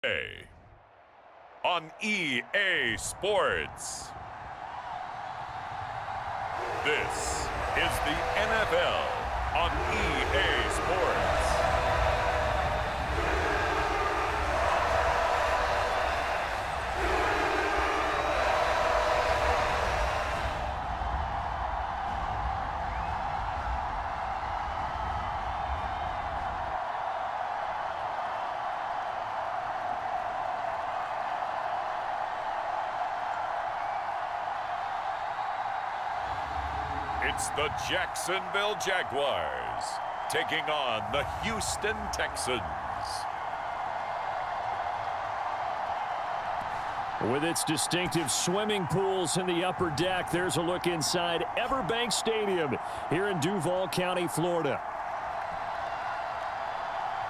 A on EA Sports. This is the NFL on EA Sports. It's the Jacksonville Jaguars taking on the Houston Texans. With its distinctive swimming pools in the upper deck, there's a look inside Everbank Stadium here in Duval County, Florida.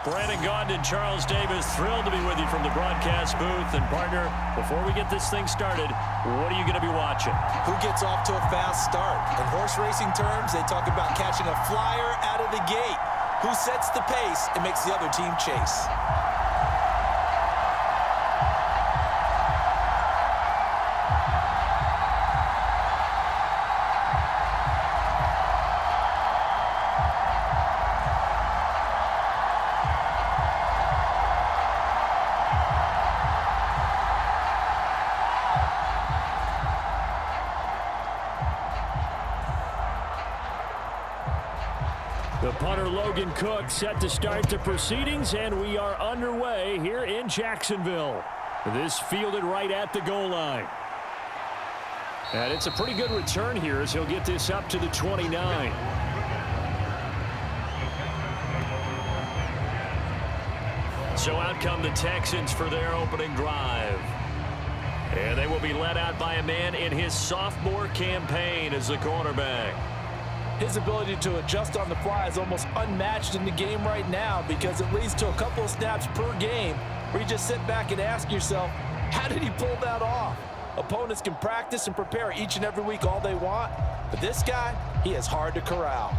Brandon Gaudin and Charles Davis, thrilled to be with you from the broadcast booth. And partner, before we get this thing started, what are you going to be watching? Who gets off to a fast start? In horse racing terms, they talk about catching a flyer out of the gate. Who sets the pace and makes the other team chase? The punter Logan Cook set to start the proceedings, and we are underway here in Jacksonville. This fielded right at the goal line. And it's a pretty good return here as he'll get this up to the 29. So out come the Texans for their opening drive. And they will be led out by a man in his sophomore campaign as the quarterback. His ability to adjust on the fly is almost unmatched in the game right now because it leads to a couple of snaps per game where you just sit back and ask yourself, how did he pull that off? Opponents can practice and prepare each and every week all they want, but this guy, he is hard to corral.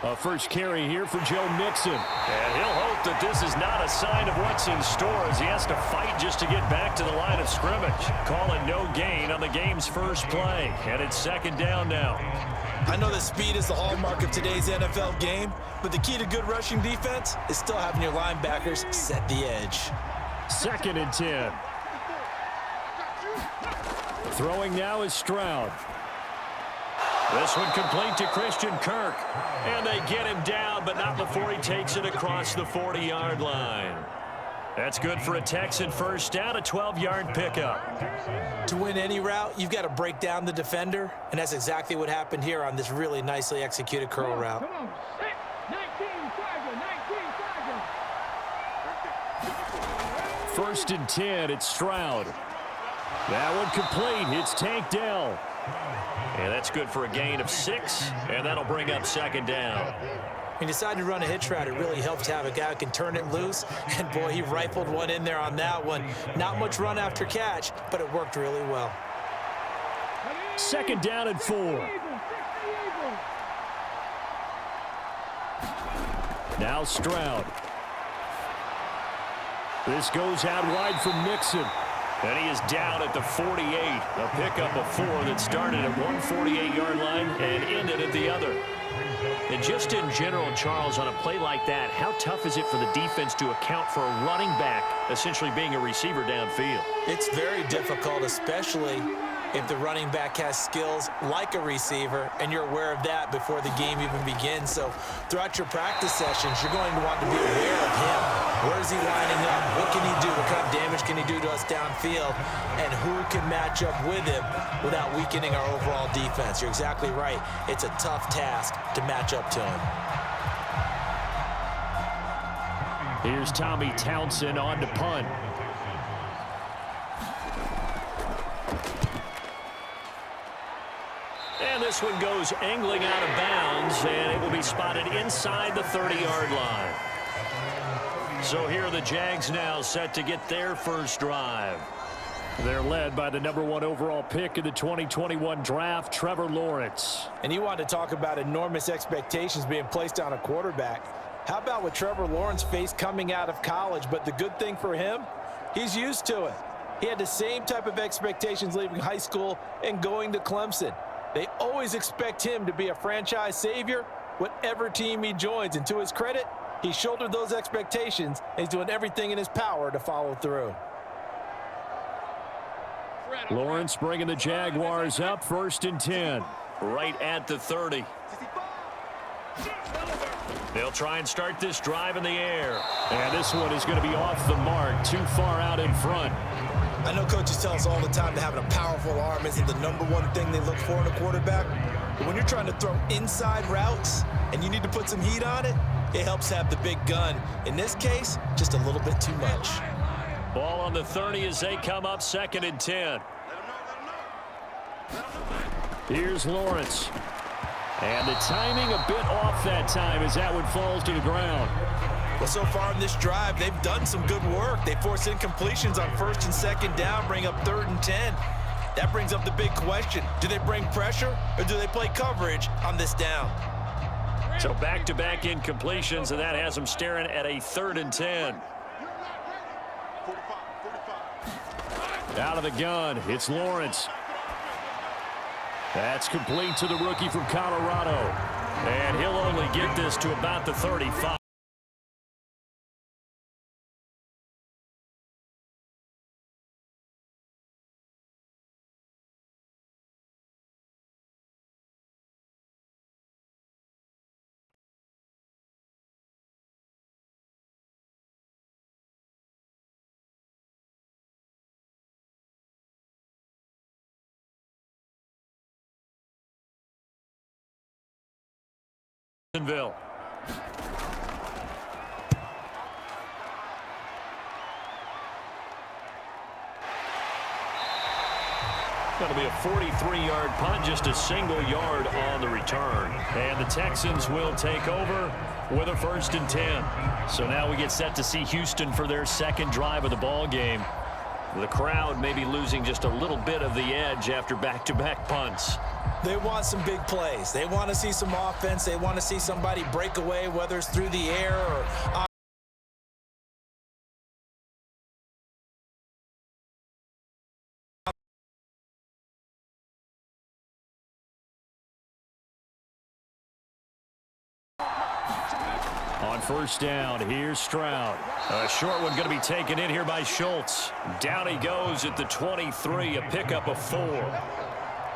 A first carry here for Joe Mixon. And he'll hope that this is not a sign of what's in store as he has to fight just to get back to the line of scrimmage. Calling no gain on the game's first play. And it's second down now. I know that speed is the hallmark of today's NFL game, but the key to good rushing defense is still having your linebackers set the edge. Second and 10. Throwing now is Stroud. This one complete to Christian Kirk. And they get him down, but not before he takes it across the 40-yard line. That's good for a Texan first down, a 12-yard pickup. To win any route, you've got to break down the defender, and that's exactly what happened here on this really nicely executed curl route. First and 10, it's Stroud. That one complete, it's Tank Dell. And that's good for a gain of 6, and that'll bring up second down. When you decide to run a hitch route, it really helps to have a guy who can turn it loose. And, boy, he rifled one in there on that one. Not much run after catch, but it worked really well. Second down and 4. Now Stroud. This goes out wide for Mixon. And he is down at the 48. A pickup of 4 that started at one 48-yard line and ended at the other. And just in general, Charles, on a play like that, how tough is it for the defense to account for a running back essentially being a receiver downfield? It's very difficult, especially if the running back has skills like a receiver, and you're aware of that before the game even begins. So throughout your practice sessions, you're going to want to be aware of him. Where is he lining up? What can he do? What kind of damage can he do to us downfield? And who can match up with him without weakening our overall defense? You're exactly right. It's a tough task to match up to him. Here's Tommy Townsend on to punt. And this one goes angling out of bounds, and it will be spotted inside the 30-yard line. So here are the Jags now set to get their first drive. They're led by the #1 overall pick in the 2021 draft, Trevor Lawrence. And you want to talk about enormous expectations being placed on a quarterback. How about what Trevor Lawrence faced coming out of college? But the good thing for him, he's used to it. He had the same type of expectations leaving high school and going to Clemson. They always expect him to be a franchise savior, whatever team he joins. And to his credit, he shouldered those expectations, and he's doing everything in his power to follow through. Lawrence bringing the Jaguars up 1st and 10. Right at the 30. They'll try and start this drive in the air. And this one is going to be off the mark, too far out in front. I know coaches tell us all the time that having a powerful arm isn't the #1 thing they look for in a quarterback. But when you're trying to throw inside routes and you need to put some heat on it, it helps have the big gun. In this case, just a little bit too much. Ball on the 30 as they come up 2nd and 10. Here's Lawrence. And the timing a bit off that time as that one falls to the ground. Well, so far in this drive, they've done some good work. They force incompletions on 1st and 2nd down, bring up 3rd and 10. That brings up the big question. Do they bring pressure or do they play coverage on this down? So back-to-back incompletions, and that has them staring at a 3rd and 10. Out of the gun, it's Lawrence. That's complete to the rookie from Colorado. And he'll only get this to about the 35. Jacksonville. Going to be a 43-yard punt, just a single yard on the return. And the Texans will take over with a 1st and 10. So now we get set to see Houston for their 2nd drive of the ball game. The crowd may be losing just a little bit of the edge after back-to-back punts. They want some big plays. They want to see some offense. They want to see somebody break away, whether it's through the air or On 1st down, here's Stroud. A short one going to be taken in here by Schultz. Down he goes at the 23, a pickup of 4.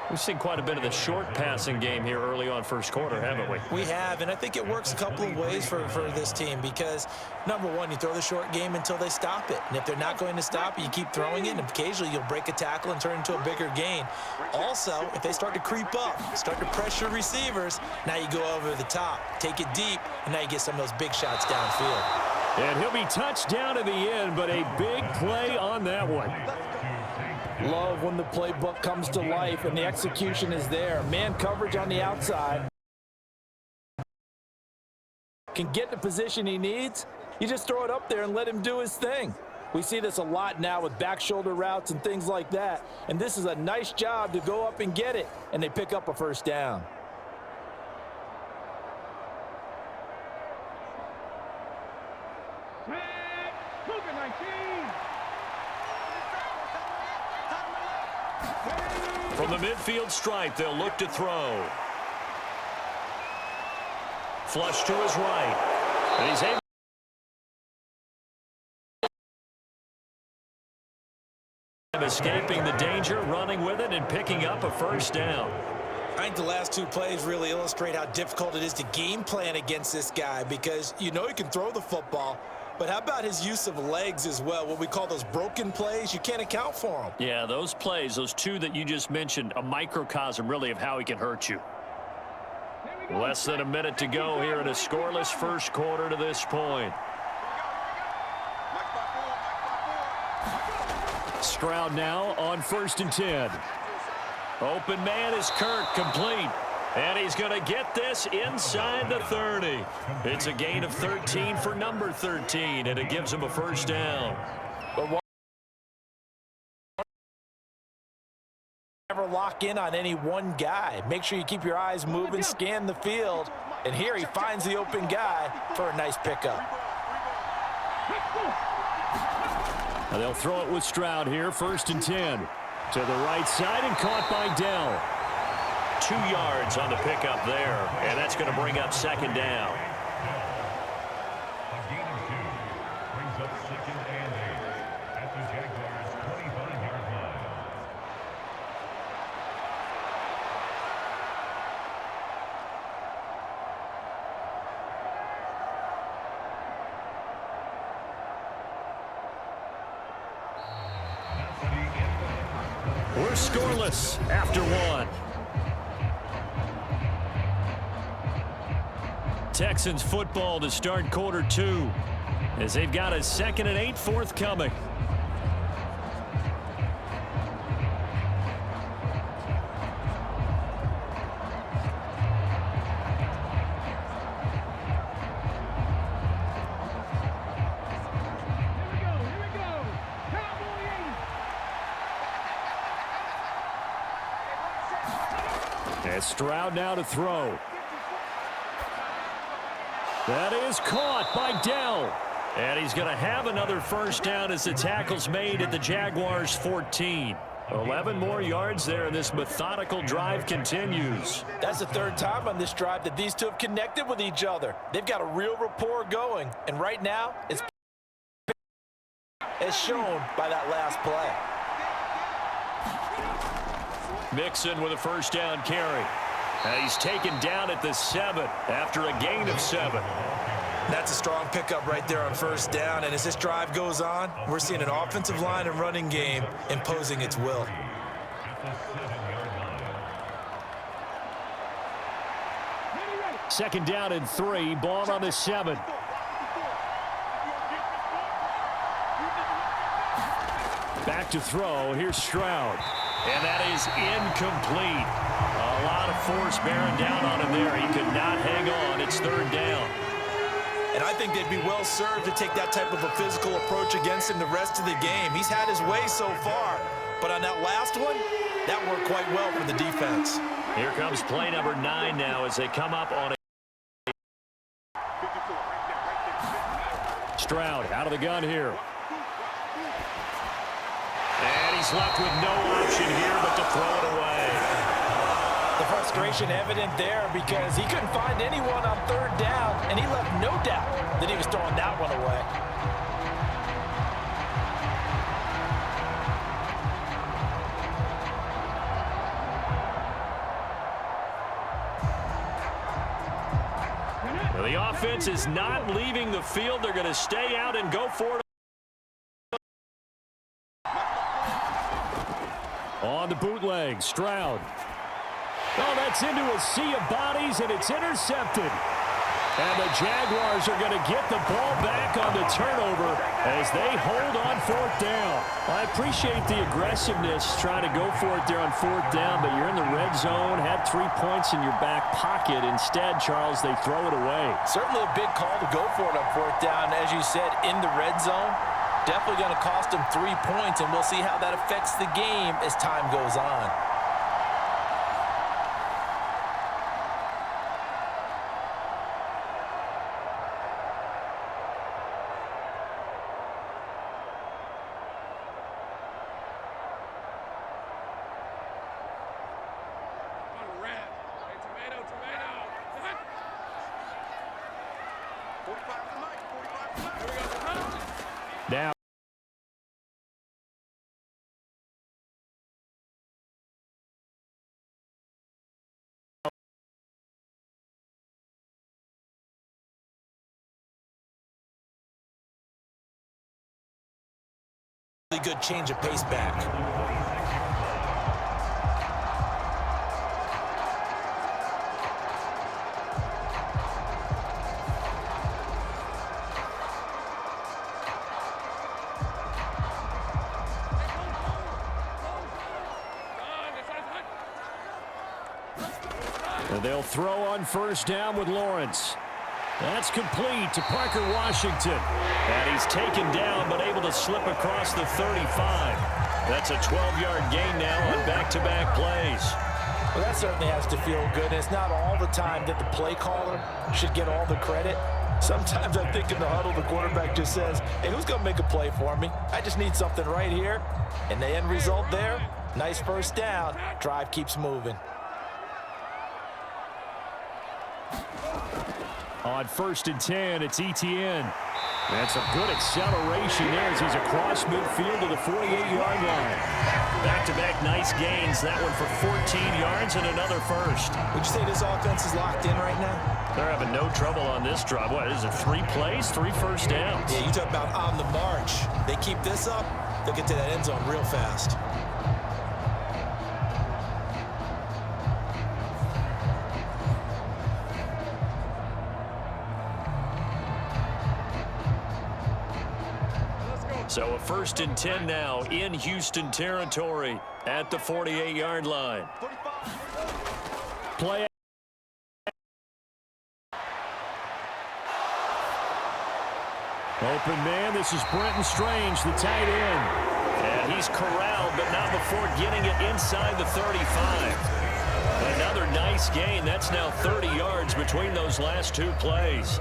We've seen quite a bit of the short passing game here early on 1st quarter, haven't we? We have, and I think it works a couple of ways for this team because, #1, you throw the short game until they stop it. And if they're not going to stop it, you keep throwing it, and occasionally you'll break a tackle and turn it into a bigger gain. Also, if they start to creep up, start to pressure receivers, now you go over the top, take it deep, and now you get some of those big shots downfield. And he'll be touched down in the end, but a big play on that one. Love when the playbook comes to life and the execution is there. Man coverage on the outside. Can get the position he needs. You just throw it up there and let him do his thing. We see this a lot now with back shoulder routes and things like that. And this is a nice job to go up and get it. And they pick up a 1st down. From the midfield stripe, they'll look to throw. Flush to his right. And he's able escaping the danger, running with it, and picking up a 1st down. I think the last 2 plays really illustrate how difficult it is to game plan against this guy because you know he can throw the football, but how about his use of legs as well? What we call those broken plays, you can't account for them. Yeah, those plays, those 2 that you just mentioned, a microcosm really of how he can hurt you. Less than a minute to go here in a scoreless 1st quarter to this point. Stroud now on 1st and 10. Open man is Kirk, complete. And he's going to get this inside the 30. It's a gain of 13 for number 13, and it gives him a first down. But never lock in on any one guy. Make sure you keep your eyes moving, scan the field, and here he finds the open guy for a nice pickup. And they'll throw it with Stroud here, 1st and 10. To the right side and caught by Dell. 2 yards on the pickup there, and that's going to bring up 2nd down. A gain of 2 brings up 2nd and 8 at the Jaguars' 25-yard line. We're scoreless after 1. Texans football to start quarter 2 as they've got a 2nd and 8 forthcoming. And Stroud now to throw. That is caught by Dell. And he's going to have another first down as the tackle's made at the Jaguars' 14. 11 more yards there, and this methodical drive continues. That's the 3rd time on this drive that these two have connected with each other. They've got a real rapport going, and right now it's as shown by that last play. Mixon with a first down carry. And he's taken down at the 7 after a gain of 7. That's a strong pickup right there on 1st down, and as this drive goes on, we're seeing an offensive line and running game imposing its will. At the 7-yard line. 2nd down and 3, ball on the 7. Back to throw, here's Stroud. And that is incomplete. A lot of force bearing down on him there. He could not hang on. It's 3rd down. And I think they'd be well served to take that type of a physical approach against him the rest of the game. He's had his way so far, but on that last one, that worked quite well for the defense. Here comes play number 9 now as they come up on a Stroud out of the gun here. And he's left with no option here but to throw it away. The frustration evident there because he couldn't find anyone on 3rd down, and he left no doubt that he was throwing that one away. Well, the offense is not leaving the field. They're going to stay out and go for it. On the bootleg, Stroud. Oh, that's into a sea of bodies, and it's intercepted. And the Jaguars are going to get the ball back on the turnover as they hold on 4th down. I appreciate the aggressiveness trying to go for it there on 4th down, but you're in the red zone, had 3 points in your back pocket. Instead, Charles, they throw it away. Certainly a big call to go for it on 4th down. As you said, in the red zone, definitely going to cost them 3 points, and we'll see how that affects the game as time goes on. Now, Really good change of pace back. And they'll throw on first down with Lawrence. That's complete to Parker Washington. And he's taken down but able to slip across the 35. That's a 12-yard gain now on back-to-back plays. Well, that certainly has to feel good. It's not all the time that the play caller should get all the credit. Sometimes I think in the huddle, the quarterback just says, hey, who's going to make a play for me? I just need something right here. And the end result there, nice first down. Drive keeps moving. On 1st and 10, it's Etienne. That's a good acceleration there as he's across midfield to the 48-yard line. Back-to-back nice gains. That one for 14 yards and another first. Would you say this offense is locked in right now? They're having no trouble on this drive. What is it, 3 plays, 3 first downs? Yeah, you talk about on the march. They keep this up, they'll get to that end zone real fast. So a 1st and 10 now in Houston territory at the 48-yard line. Play. Open man, this is Brenton Strange, the tight end. And he's corralled, but not before getting it inside the 35. Another nice gain. That's now 30 yards between those last 2 plays.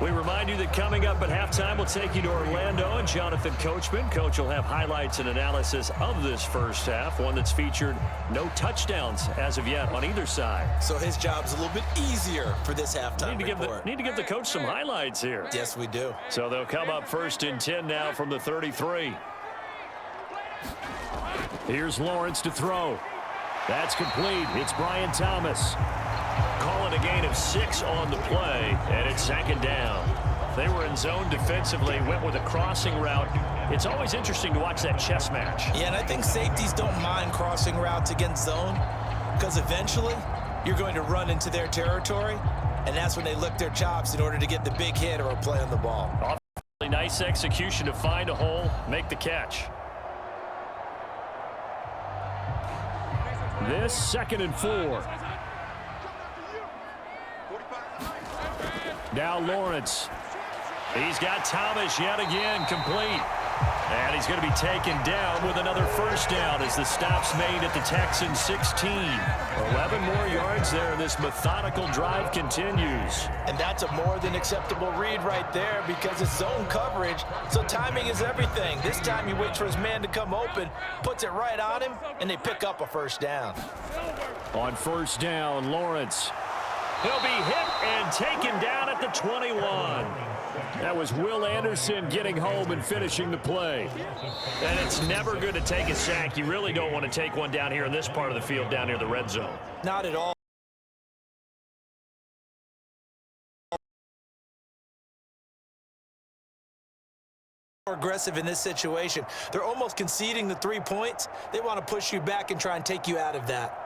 We remind you that coming up at halftime, we'll take you to Orlando and Jonathan Coachman. Coach will have highlights and analysis of this first half, one that's featured no touchdowns as of yet on either side. So his job's a little bit easier for this halftime report. Need to give the coach some highlights here. Yes, we do. So they'll come up 1st and 10 now from the 33. Here's Lawrence to throw. That's complete. It's Brian Thomas. Calling a gain of 6 on the play, and it's 2nd down. They were in zone defensively, went with a crossing route. It's always interesting to watch that chess match. Yeah, and I think safeties don't mind crossing routes against zone because eventually you're going to run into their territory, and that's when they lick their chops in order to get the big hit or a play on the ball. Nice execution to find a hole, make the catch. This 2nd and 4. Now Lawrence. He's got Thomas yet again, complete. And he's going to be taken down with another first down as the stop's made at the Texans 16. 11 more yards there. This methodical drive continues. And that's a more than acceptable read right there because it's zone coverage, so timing is everything. This time he waits for his man to come open, puts it right on him, and they pick up a first down. On first down, Lawrence. He'll be hit and taken down at the 21. That was Will Anderson getting home and finishing the play. And it's never good to take a sack. You really don't want to take one down here in this part of the field, down near the red zone. Not at all. More aggressive in this situation. They're almost conceding the 3 points. They want to push you back and try and take you out of that.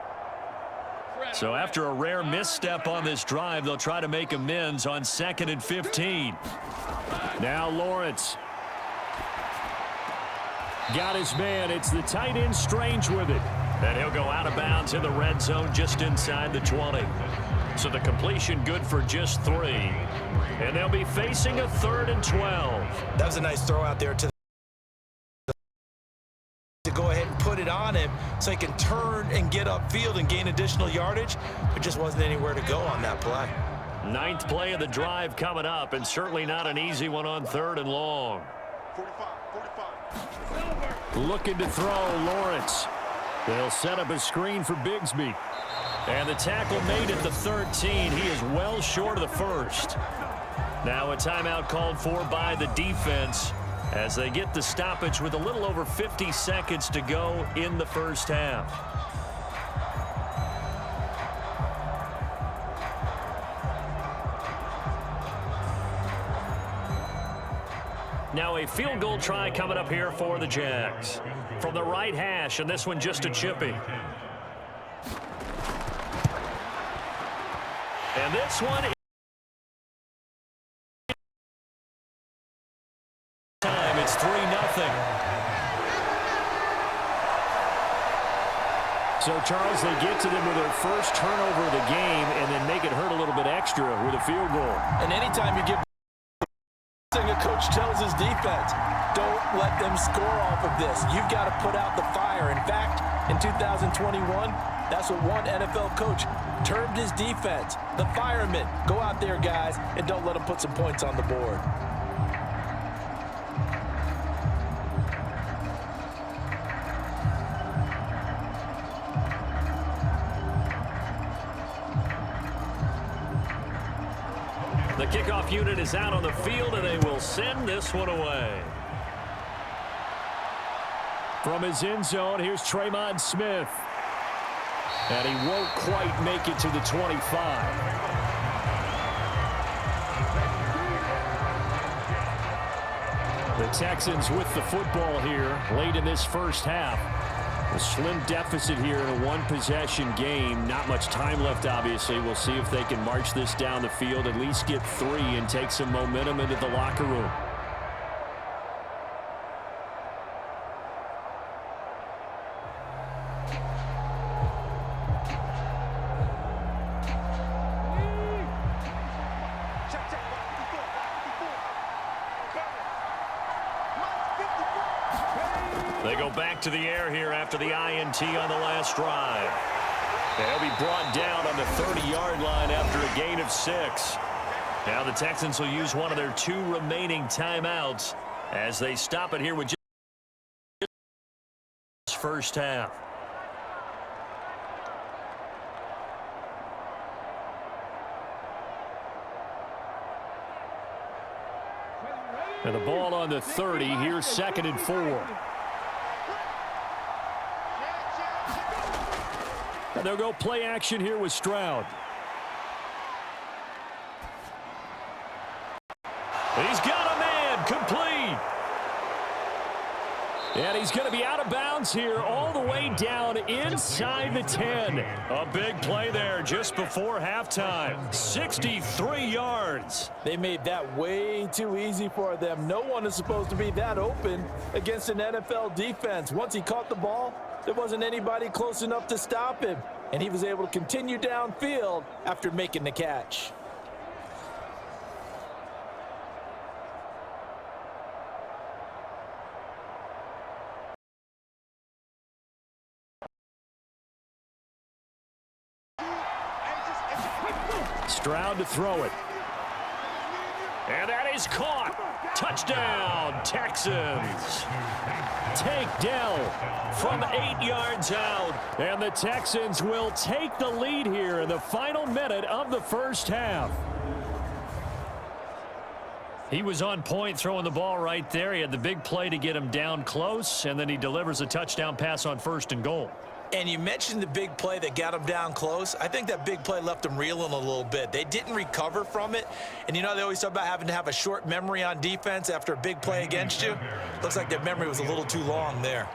So after a rare misstep on this drive, they'll try to make amends on 2nd and 15. Now Lawrence. Got his man. It's the tight end Strange with it. And he'll go out of bounds in the red zone just inside the 20. So the completion good for just 3. And they'll be facing a 3rd and 12. That was a nice throw out there to go ahead and put it on him so he can turn and get upfield and gain additional yardage. There just wasn't anywhere to go on that play. 9th play of the drive coming up, and certainly not an easy one on 3rd and long. 45. Looking to throw, Lawrence. They'll set up a screen for Bigsby. And the tackle made at the 13. He is well short of the first. Now a timeout called for by the defense as they get the stoppage with a little over 50 seconds to go in the first half. Now a field goal try coming up here for the Jags. From the right hash, and this one just a chippy. And this one is time. It's 3-0. So, Charles, they get to them with their first turnover of the game and then make it hurt a little bit extra with a field goal. And anytime you give a coach tells his defense, don't let them score off of this. You've got to put out the fire. In fact, in 2021, that's what one NFL coach termed his defense, the firemen. Go out there, guys, and don't let them put some points on the board. The kickoff unit is out on the field, and they will send this one away. From his end zone, here's Tremon Smith. And he won't quite make it to the 25. The Texans with the football here late in this first half. A slim deficit here in a one-possession game. Not much time left, obviously. We'll see if they can march this down the field, at least get 3 and take some momentum into the locker room. They go back to the air here after the INT on the last drive. They'll be brought down on the 30-yard line after a gain of 6. Now the Texans will use one of their 2 remaining timeouts as they stop it here with just first half. And the ball on the 30. Here's 2nd and 4. And they'll go play action here with Stroud. He's got a man, complete. And he's going to be out of bounds here all the way down inside the 10. A big play there just before halftime. 63 yards. They made that way too easy for them. No one is supposed to be that open against an NFL defense. Once he caught the ball, there wasn't anybody close enough to stop him. And he was able to continue downfield after making the catch. Stroud to throw it. And that is caught. Touchdown, Texans. Tank Dell From 8 yards out. and the Texans will take the lead here in the final minute of the first half. He was on point throwing the ball right there. He had the big play to get him down close, and then he delivers a touchdown pass on 1st and goal. And you mentioned the big play that got him down close. I think that big play left them reeling a little bit. They didn't recover from it. And you know, they always talk about having to have a short memory on defense after a big play against you. Looks like their memory was a little too long there.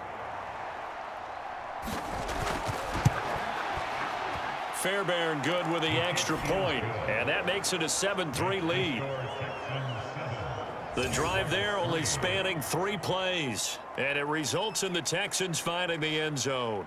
Fairbairn good with the extra point, and that makes it a 7-3 lead. The drive there only spanning 3 plays, and it results in the Texans finding the end zone.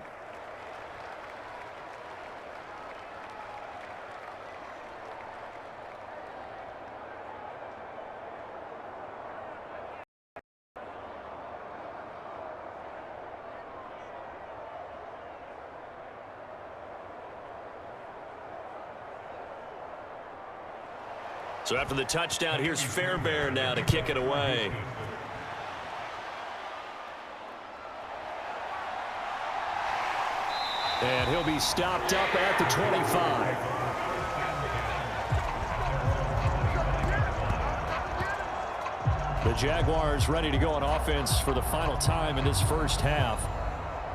So after the touchdown, here's Fairbairn now to kick it away. And he'll be stopped up at the 25. The Jaguars ready to go on offense for the final time in this first half.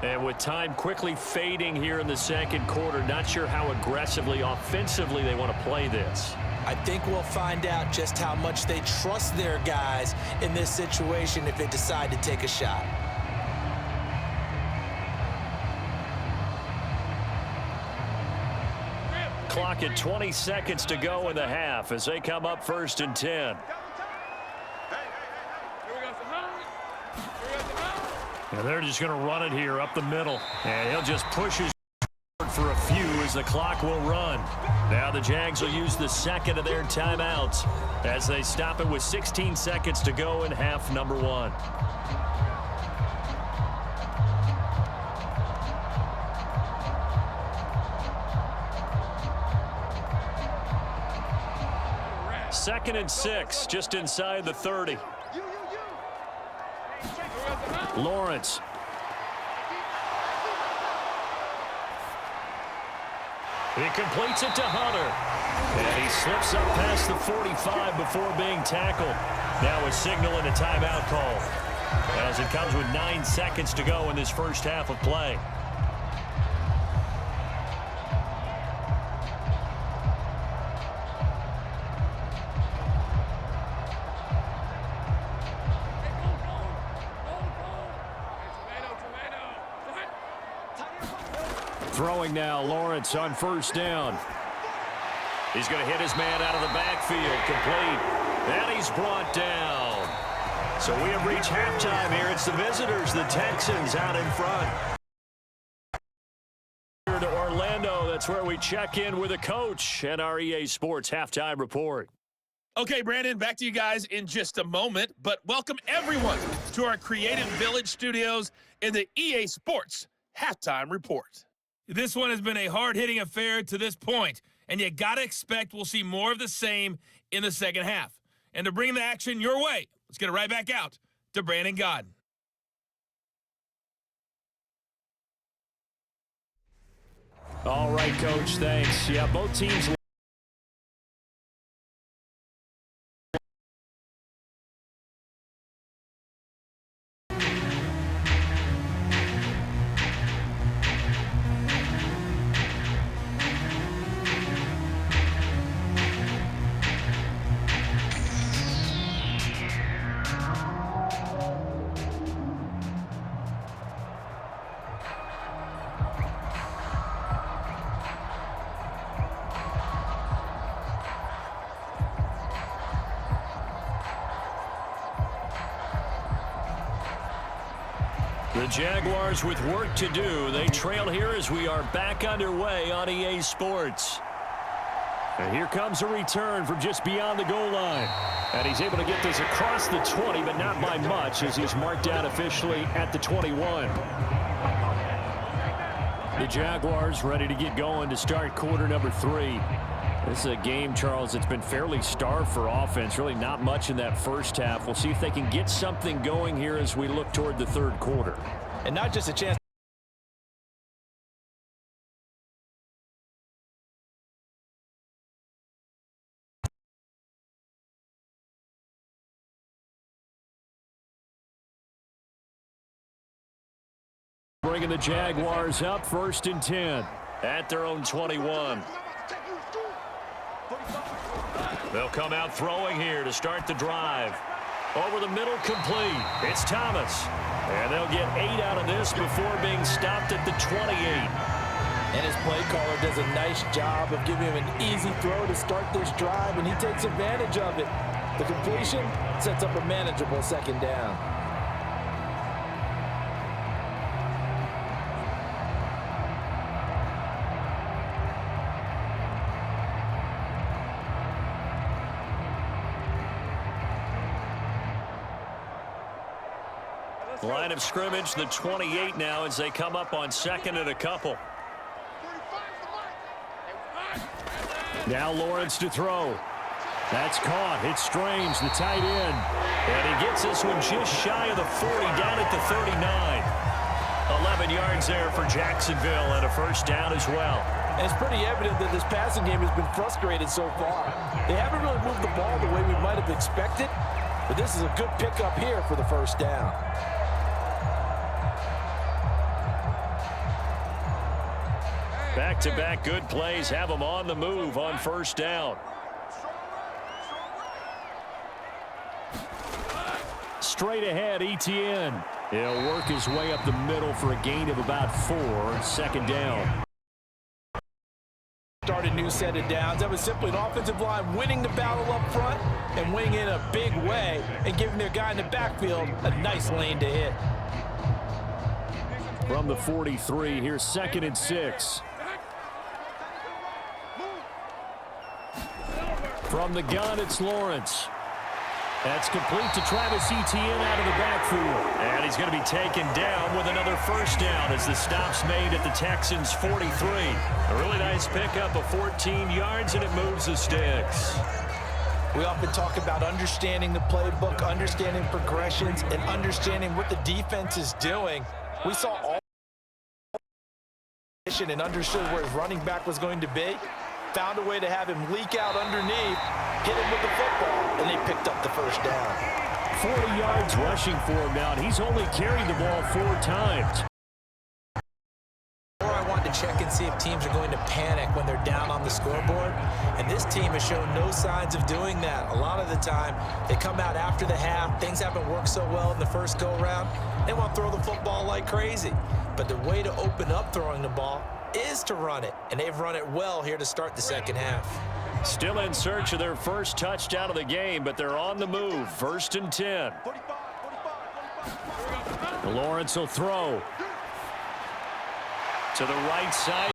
And with time quickly fading here in the second quarter, not sure how aggressively, offensively they want to play this. I think we'll find out just how much they trust their guys in this situation if they decide to take a shot. Clock at 20 seconds to go in the half as they come up 1st and 10. And they're just going to run it here up the middle. And he'll just push his for a few as the clock will run. Now the Jags will use the second of their timeouts as they stop it with 16 seconds to go in half number one. Second and 6, just inside the 30. Lawrence. He completes it to Hunter. And he slips up past the 45 before being tackled. Now a signal and a timeout call, as it comes with 9 seconds to go in this first half of play. Throwing now, Lawrence on first down. He's going to hit his man out of the backfield, complete. And he's brought down. So we have reached halftime here. It's the visitors, the Texans, out in front. Here to Orlando, that's where we check in with a coach and our EA Sports halftime report. Okay, Brandon, back to you guys in just a moment, but welcome everyone to our Creative Village studios in the EA Sports halftime report. This one has been a hard-hitting affair to this point, and you got to expect we'll see more of the same in the second half. And to bring the action your way, let's get it right back out to Brandon Godden. All right, Coach, thanks. Yeah, both teams... The Jaguars with work to do. They trail here as we are back underway on EA Sports. And here comes a return from just beyond the goal line. And he's able to get this across the 20, but not by much, as he's marked out officially at the 21. The Jaguars ready to get going to start quarter number 3. This is a game, Charles, that's been fairly starved for offense. Really not much in that first half. We'll see if they can get something going here as we look toward the third quarter. And not just a chance. Bringing the Jaguars up, 1st and 10. At their own 21. They'll come out throwing here to start the drive. Over the middle, complete. It's Thomas. And they'll get 8 out of this before being stopped at the 28. And his play caller does a nice job of giving him an easy throw to start this drive, and he takes advantage of it. The completion sets up a manageable second down. Line of scrimmage, the 28 now as they come up on 2nd and a couple. Now Lawrence to throw. That's caught. It's Strange, the tight end. And he gets this one just shy of the 40, down at the 39. 11 yards there for Jacksonville and a first down as well. And it's pretty evident that this passing game has been frustrated so far. They haven't really moved the ball the way we might have expected, but this is a good pickup here for the first down. Back-to-back good plays have them on the move on first down. Straight ahead, Etienne. He'll work his way up the middle for a gain of about 4, 2nd down. Start a new set of downs. That was simply an offensive line winning the battle up front and winning in a big way and giving their guy in the backfield a nice lane to hit. From the 43, here's 2nd and 6. From the gun, it's Lawrence. That's complete to Travis Etienne out of the backfield. And he's going to be taken down with another first down as the stop's made at the Texans' 43. A really nice pickup of 14 yards, and it moves the sticks. We often talk about understanding the playbook, understanding progressions, and understanding what the defense is doing. We saw all and understood where his running back was going to be. Found a way to have him leak out underneath, hit him with the football, and they picked up the first down. 40 yards rushing for him now, and he's only carried the ball 4 times. I want to check and see if teams are going to panic when they're down on the scoreboard, and this team has shown no signs of doing that. A lot of the time, they come out after the half, things haven't worked so well in the first go-around, they want to throw the football like crazy. But the way to open up throwing the ball is to run it, and they've run it well here to start the second half. Still in search of their first touchdown of the game, but they're on the move. 1st and 10. Lawrence will throw. To the right side.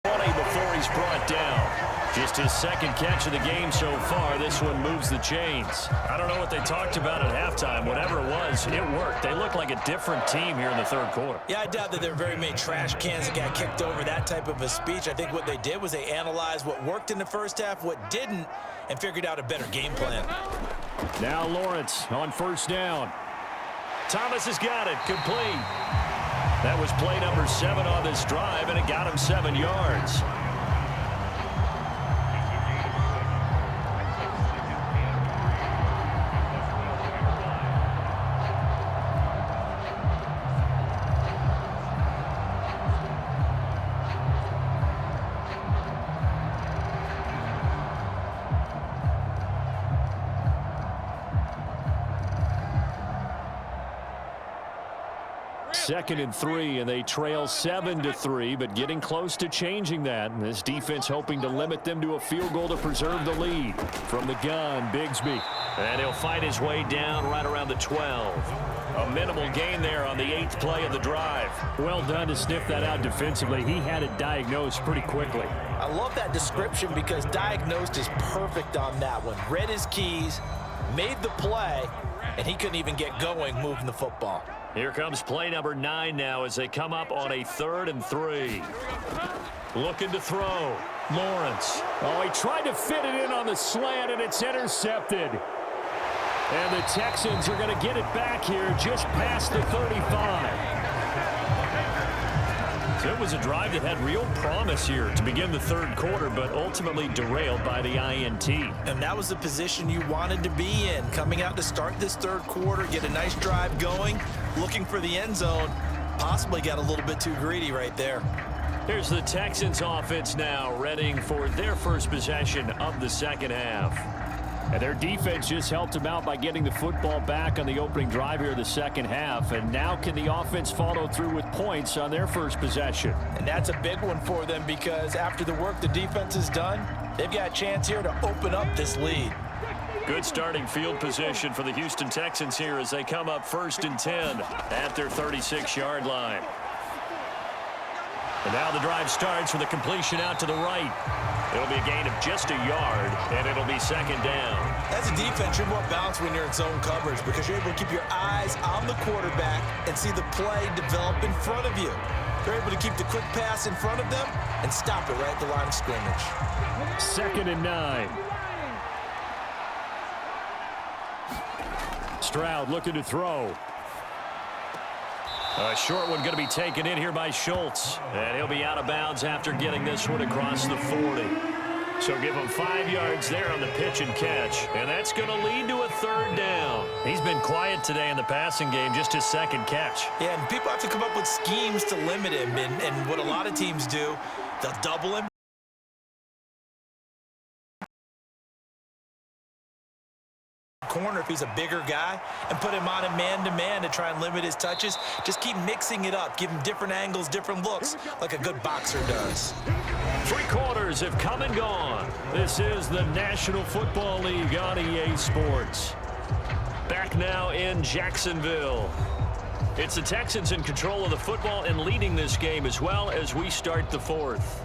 Before he's brought down. Just his second catch of the game so far. This one moves the chains. I don't know what they talked about at halftime. Whatever it was, it worked. They look like a different team here in the third quarter. Yeah, I doubt that there are very many trash cans that got kicked over, that type of a speech. I think what they did was they analyzed what worked in the first half, what didn't, and figured out a better game plan. Now Lawrence on first down. Thomas has got it. Complete. That was play number 7 on this drive, and it got him 7 yards. Second and 3, and they trail 7-3, but getting close to changing that. And this defense hoping to limit them to a field goal to preserve the lead. From the gun, Bigsby. And he'll fight his way down right around the 12. A minimal gain there on the 8th play of the drive. Well done to sniff that out defensively. He had it diagnosed pretty quickly. I love that description because diagnosed is perfect on that one. Read his keys, made the play, and he couldn't even get going moving the football. Here comes play number 9 now as they come up on a 3rd and 3. Looking to throw. Lawrence. Oh, he tried to fit it in on the slant, and it's intercepted. And the Texans are going to get it back here just past the 35. So it was a drive that had real promise here to begin the third quarter, but ultimately derailed by the INT. And that was the position you wanted to be in, coming out to start this third quarter, get a nice drive going, looking for the end zone. Possibly got a little bit too greedy right there. Here's the Texans offense now, readying for their first possession of the second half. And their defense just helped them out by getting the football back on the opening drive here of the second half. And now can the offense follow through with points on their first possession? And that's a big one for them because after the work the defense has done, they've got a chance here to open up this lead. Good starting field position for the Houston Texans here as they come up 1st and 10 at their 36-yard line. And now the drive starts with a completion out to the right. It'll be a gain of just a yard, and it'll be second down. As a defense, you're more balanced when you're in zone coverage because you're able to keep your eyes on the quarterback and see the play develop in front of you. You're able to keep the quick pass in front of them and stop it right at the line of scrimmage. 2nd and 9. Stroud looking to throw. A short one going to be taken in here by Schultz. And he'll be out of bounds after getting this one across the 40. So give him 5 yards there on the pitch and catch. And that's going to lead to a 3rd down. He's been quiet today in the passing game, just his second catch. Yeah, and people have to come up with schemes to limit him. And what a lot of teams do, they'll double him. Corner if he's a bigger guy and put him on a man-to-man to try and limit his touches. Just keep mixing it up. Give him different angles, different looks like a good boxer does. 3 quarters have come and gone. This is the National Football League on EA Sports. Back now in Jacksonville. It's the Texans in control of the football and leading this game as well as we start the 4th.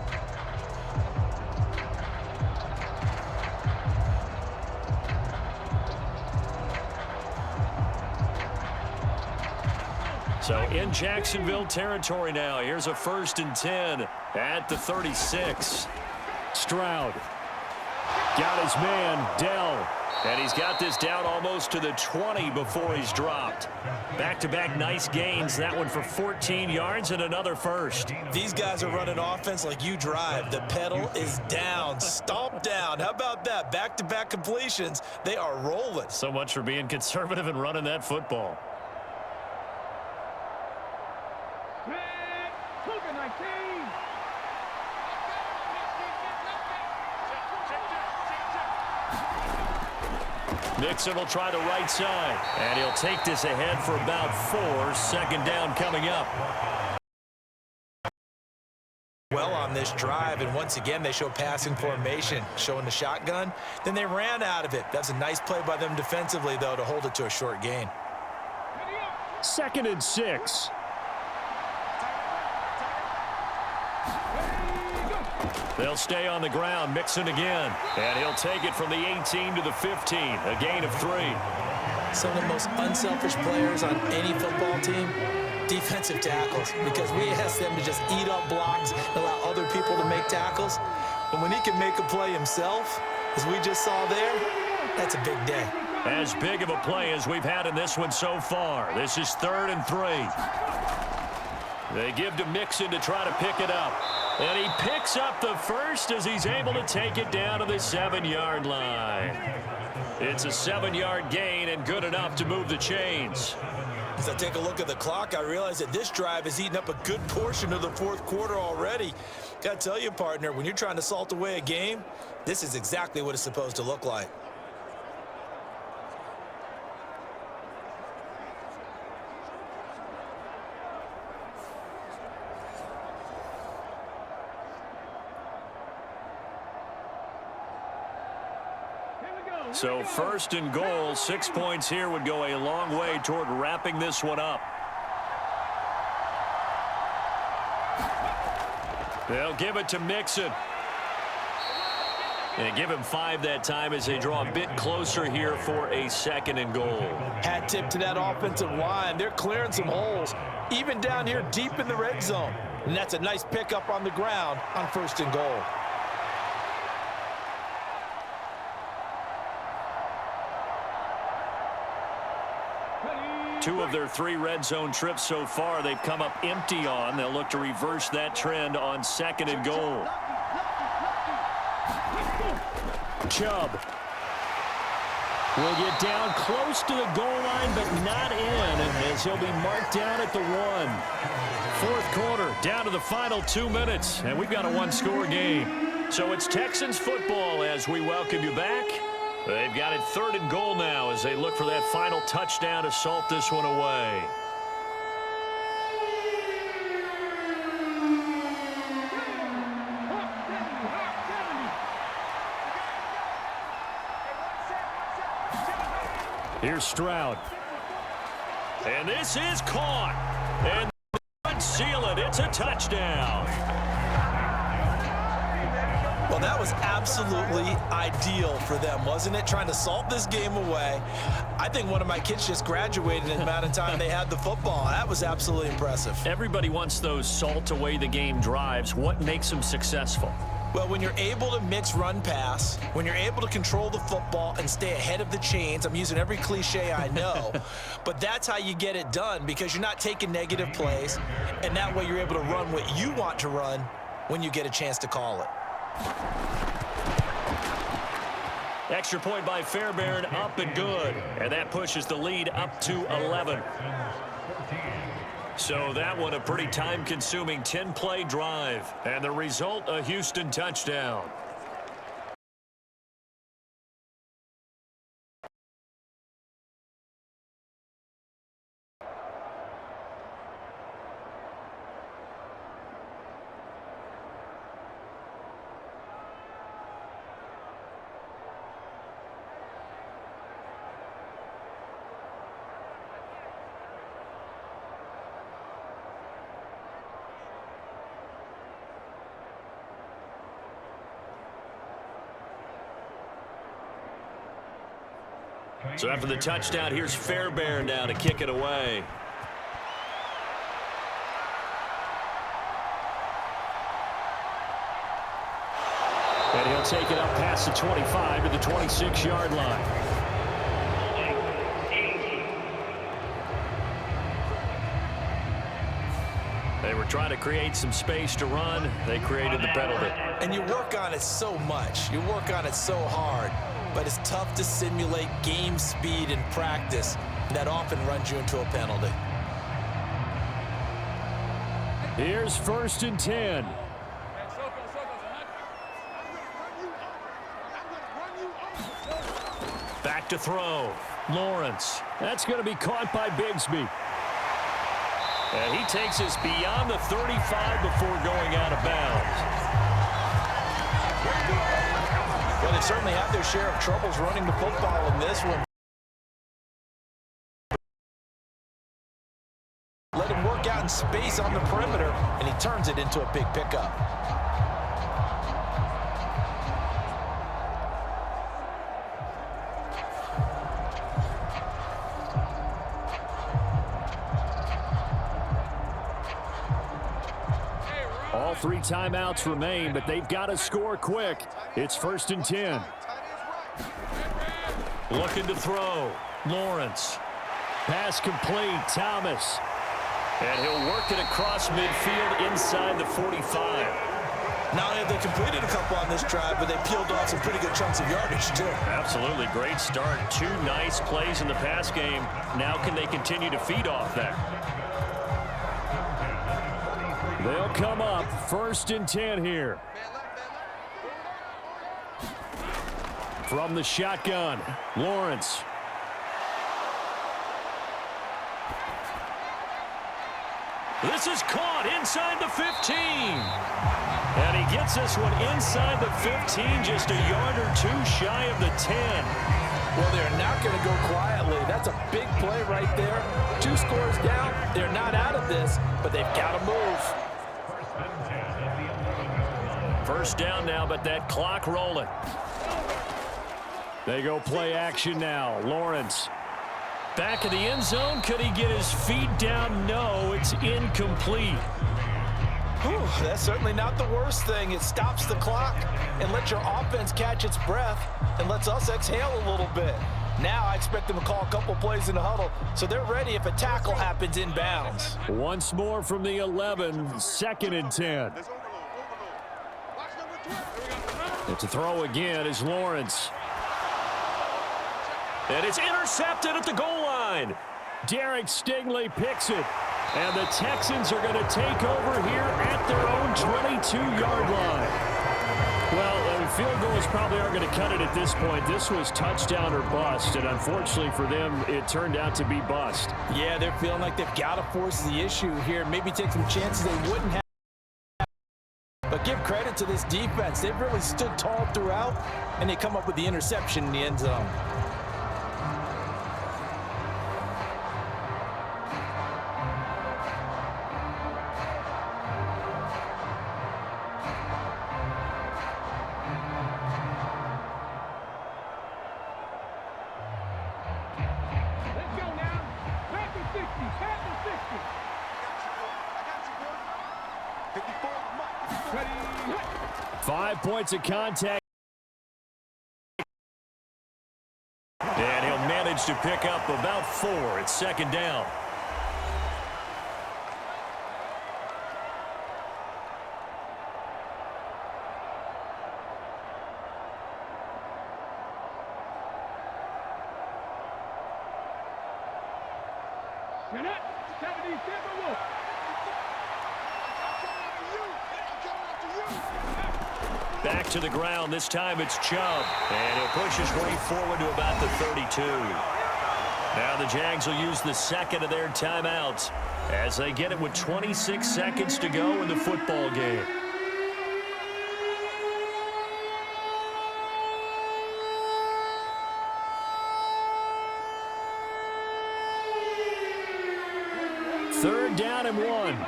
So in Jacksonville territory now. Here's a 1st and 10 at the 36. Stroud. Got his man, Dell. And he's got this down almost to the 20 before he's dropped. Back-to-back nice gains. That one for 14 yards and another first. These guys are running offense like you drive. The pedal is down, stomp down. How about that? Back-to-back completions. They are rolling. So much for being conservative and running that football. Mixon will try the right side, and he'll take this ahead for about 4. 2nd down coming up. Well on this drive, and once again they show passing formation, showing the shotgun. Then they ran out of it. That's a nice play by them defensively, though, to hold it to a short gain. 2nd and 6. They'll stay on the ground. Mixon again. And he'll take it from the 18 to the 15. A gain of 3. Some of the most unselfish players on any football team, defensive tackles, because we ask them to just eat up blocks and allow other people to make tackles. But when he can make a play himself, as we just saw there, that's a big day. As big of a play as we've had in this one so far. This is 3rd and 3. They give to Mixon to try to pick it up. And he picks up the first as he's able to take it down to the 7-yard line. It's a 7-yard gain and good enough to move the chains. As I take a look at the clock, I realize that this drive has eaten up a good portion of the 4th quarter already. Got to tell you, partner, when you're trying to salt away a game, this is exactly what it's supposed to look like. So 1st and goal, 6 points here would go a long way toward wrapping this one up. They'll give it to Mixon. And give him 5 that time as they draw a bit closer here for a 2nd and goal. Hat tip to that offensive line. They're clearing some holes, even down here deep in the red zone. And that's a nice pickup on the ground on 1st and goal. Two of their 3 red zone trips so far they've come up empty on. They'll look to reverse that trend on 2nd and goal. Chubb will get down close to the goal line, but not in, as he'll be marked down at the 1. 4th quarter, down to the final 2 minutes, and we've got a 1-score game. So it's Texans football as we welcome you back. They've got it 3rd and goal now as they look for that final touchdown to salt this one away. Here's Stroud. And this is caught. And seal it. It's a touchdown. Well, that was absolutely ideal for them, wasn't it? Trying to salt this game away. I think one of my kids just graduated in the amount of time they had the football. That was absolutely impressive. Everybody wants those salt away the game drives. What makes them successful? Well, when you're able to mix run-pass, when you're able to control the football and stay ahead of the chains, I'm using every cliche I know, but that's how you get it done because you're not taking negative plays, and that way you're able to run what you want to run when you get a chance to call it. Extra point by Fairbairn, up and good. And that pushes the lead up to 11. So that one a pretty time-consuming 10-play drive. And the result, a Houston touchdown. So after the touchdown, here's Fairbairn now to kick it away. he'll take it up past the 25 to the 26-yard line. They were trying to create some space to run. They created the penalty. And you work on it so much. You work on it so hard. But it's tough to simulate game speed in practice. That often runs you into a penalty. Here's 1st and 10. Back to throw. Lawrence. That's going to be caught by Bigsby. And he takes us beyond the 35 before going out of bounds. Well, they certainly have their share of troubles running the football in this one. Let him work out in space on the perimeter, and he turns it into a big pickup. All 3 timeouts remain, but they've got to score quick. It's 1st and 10. Looking to throw. Lawrence. Pass complete. Thomas. And he'll work it across midfield inside the 45. Not only have they completed a couple on this drive, but they peeled off some pretty good chunks of yardage, too. Absolutely. Great start. 2 nice plays in the pass game. Now can they continue to feed off that? They'll come up 1st and 10 here. From the shotgun, Lawrence. This is caught inside the 15. And he gets this one inside the 15, just a yard or 2 shy of the 10. Well, they're not going to go quietly. That's a big play right there. 2 scores down. They're not out of this, but they've got to move. First down now, but that clock rolling. They go play action now. Lawrence. Back in the end zone. Could he get his feet down? No, it's incomplete. Whew, that's certainly not the worst thing. It stops the clock and lets your offense catch its breath and lets us exhale a little bit. Now I expect them to call a couple plays in the huddle, so they're ready if a tackle happens inbounds. Once more from the 11, 2nd and 10. And to throw again is Lawrence. And it's intercepted at the goal line. Derek Stingley picks it. And the Texans are going to take over here at their own 22-yard line. Well, field goals probably aren't going to cut it at this point. This was touchdown or bust, and unfortunately for them, it turned out to be bust. Yeah, they're feeling like they've got to force the issue here, maybe take some chances they wouldn't have. But give credit to this defense. They've really stood tall throughout, and they come up with the interception in the end zone. Let's go now. Back to 60. Back to 60. Ready. 5 points of contact. And he'll manage to pick up about 4. It's 2nd down. Back to the ground. This time it's Chubb. And he'll push his way forward to about the 32. Now the Jags will use the 2nd of their timeouts as they get it with 26 seconds to go in the football game. Third down and 1.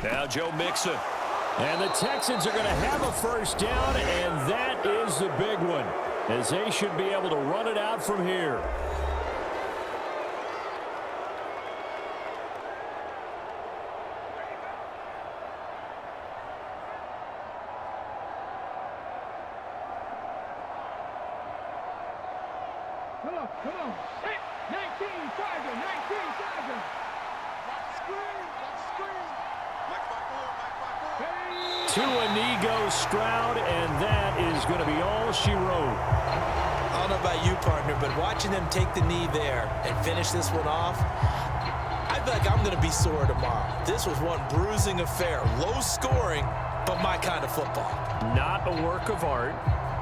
Now Joe Mixon. And the Texans are going to have a first down, and that is the big one, as they should be able to run it out from here. Come on. 19, Tiger, 19, Tiger. To Inigo Stroud, and that is going to be all she wrote. I don't know about you, partner, but watching them take the knee there and finish this one off, I feel like I'm going to be sore tomorrow. This was one bruising affair. Low scoring, but my kind of football. Not a work of art,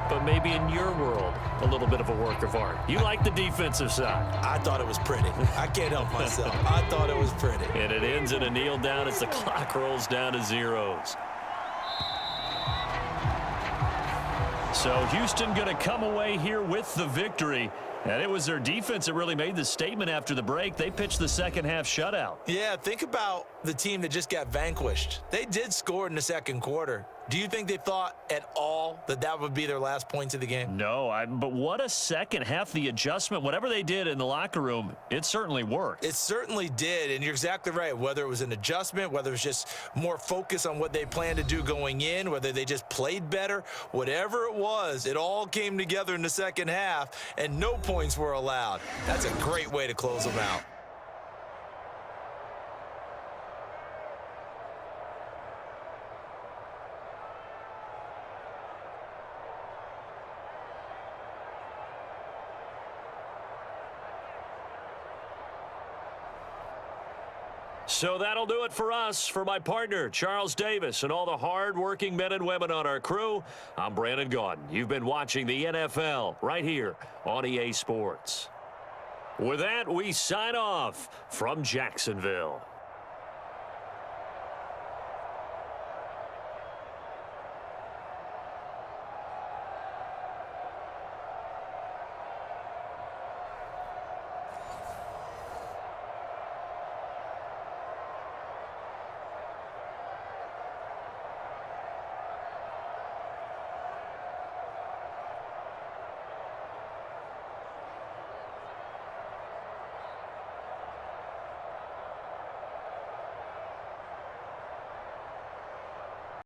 but maybe in your world, a little bit of a work of art. You like the defensive side. I thought it was pretty. I can't help myself. I thought it was pretty. And it ends in a kneel down as the clock rolls down to zeros. So Houston going to come away here with the victory. And it was their defense that really made the statement after the break. They pitched the second half shutout. Yeah, think about the team that just got vanquished. They did score in the second quarter. Do you think they thought at all that that would be their last points of the game? No, but what a second half. The adjustment, whatever they did in the locker room, it certainly worked. It certainly did, and you're exactly right. Whether it was an adjustment, whether it was just more focus on what they planned to do going in, whether they just played better, whatever it was, it all came together in the second half, and no points were allowed. That's a great way to close them out. So that'll do it for us. For my partner, Charles Davis, and all the hard-working men and women on our crew, I'm Brandon Gaudin. You've been watching the NFL right here on EA Sports. With that, we sign off from Jacksonville.